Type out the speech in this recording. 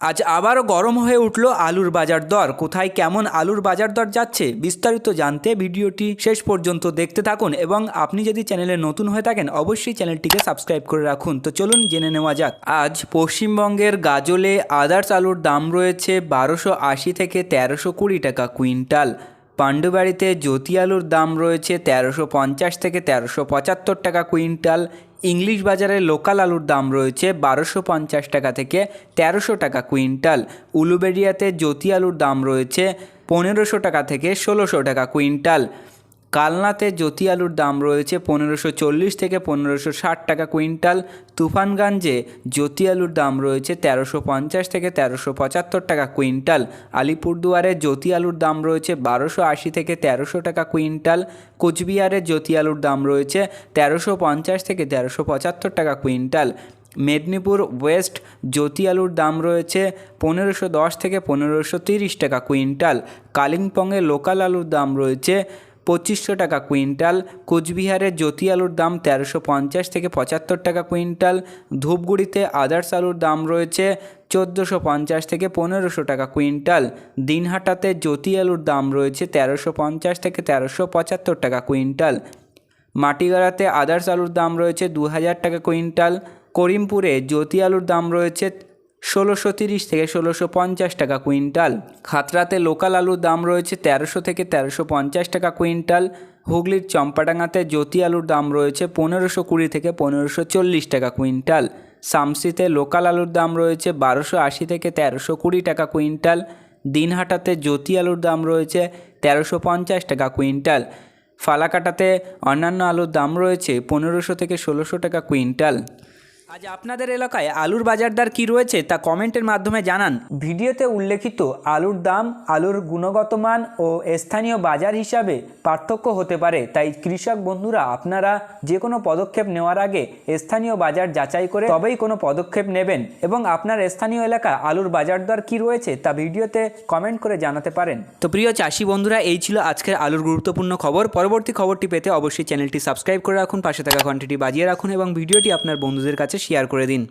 আজ আবারও গরম হয়ে উঠল আলুর বাজার দর। কোথায় কেমন আলুর বাজার দর যাচ্ছে বিস্তারিত জানতে ভিডিওটি শেষ পর্যন্ত দেখতে থাকুন এবং আপনি যদি চ্যানেলে নতুন হয়ে থাকেন অবশ্যই চ্যানেলটিকে সাবস্ক্রাইব করে রাখুন। তো চলুন জেনে নেওয়া যাক। আজ পশ্চিমবঙ্গের গাজলে আদার্স আলুর দাম রয়েছে 1280 থেকে 1320 টাকা কুইন্টাল। পাণ্ডুবাড়িতে জ্যোতি আলুর দাম রয়েছে 1350 থেকে 1375 টাকা কুইন্টাল। ইংলিশ বাজারে লোকাল আলুর দাম রয়েছে 1250 টাকা থেকে 1300 টাকা কুইন্টাল। উলুবেড়িয়াতে জ্যোতি আলুর দাম রয়েছে 1500 টাকা থেকে 1600 টাকা কুইন্টাল। কালনাতে জ্যোতি আলুর দাম রয়েছে 1540 থেকে 1560 টাকা কুইন্টাল। তুফানগঞ্জে জ্যোতি আলুর দাম রয়েছে 1350 থেকে 1375 টাকা কুইন্টাল। আলিপুরদুয়ারে জ্যোতি আলুর দাম রয়েছে 1280 থেকে 1300 টাকা কুইন্টাল। কোচবিহারে জ্যোতি আলুর দাম রয়েছে 1350 থেকে 1375 টাকা কুইন্টাল। মেদিনীপুর ওয়েস্ট জ্যোতি আলুর দাম রয়েছে 1510 থেকে 1530 টাকা কুইন্টাল। কালিম্পংয়ে লোকাল আলুর দাম রয়েছে 2500 টাকা কুইন্টাল। কোচবিহারে জ্যোতি আলুর দাম 1350 থেকে 75 টাকা কুইন্টাল। ধূপগুড়িতে আদার্স আলুর দাম রয়েছে 1450 থেকে 1500 টাকা কুইন্টাল। দিনহাটাতে জ্যোতি আলুর দাম রয়েছে 1350 থেকে 1375 টাকা কুইন্টাল। মাটিগাড়াতে আদার্স আলুর দাম রয়েছে 2000 টাকা কুইন্টাল। করিমপুরে জ্যোতি আলুর দাম রয়েছে 1630 থেকে 1650 টাকা কুইন্টাল। খাতড়াতে লোকাল আলুর দাম রয়েছে 1300 থেকে 1350 টাকা কুইন্টাল। হুগলির চম্পাডাঙ্গাতে জ্যোতি আলুর দাম রয়েছে 1520 থেকে 1540 টাকা কুইন্টাল। শামসিতে লোকাল আলুর দাম রয়েছে 1280 থেকে 1320 টাকা কুইন্টাল। দিনহাটাতে জ্যোতি আলুর দাম রয়েছে 1350 টাকা কুইন্টাল। ফালাকাটাতে অন্যান্য আলুর দাম রয়েছে 1500 থেকে 1600 টাকা কুইন্টাল। আজ আপনাদের এলাকায় আলুর বাজার দর কী রয়েছে তা কমেন্টের মাধ্যমে জানান। ভিডিওতে উল্লেখিত আলুর দাম আলুর গুণগত মান ও স্থানীয় বাজার হিসাবে পার্থক্য হতে পারে, তাই কৃষক বন্ধুরা আপনারা যে কোনো পদক্ষেপ নেওয়ার আগে স্থানীয় বাজার যাচাই করে তবেই কোনো পদক্ষেপ নেবেন এবং আপনার স্থানীয় এলাকা আলুর বাজার দর কী রয়েছে তা ভিডিওতে কমেন্ট করে জানাতে পারেন। তো প্রিয় চাষি বন্ধুরা, এই ছিল আজকের আলুর গুরুত্বপূর্ণ খবর। পরবর্তী খবরটি পেতে অবশ্যই চ্যানেলটি সাবস্ক্রাইব করে রাখুন, পাশে থাকা ঘন্টিটি বাজিয়ে রাখুন এবং ভিডিওটি আপনার বন্ধুদের কাছে শেয়ার করে দিন।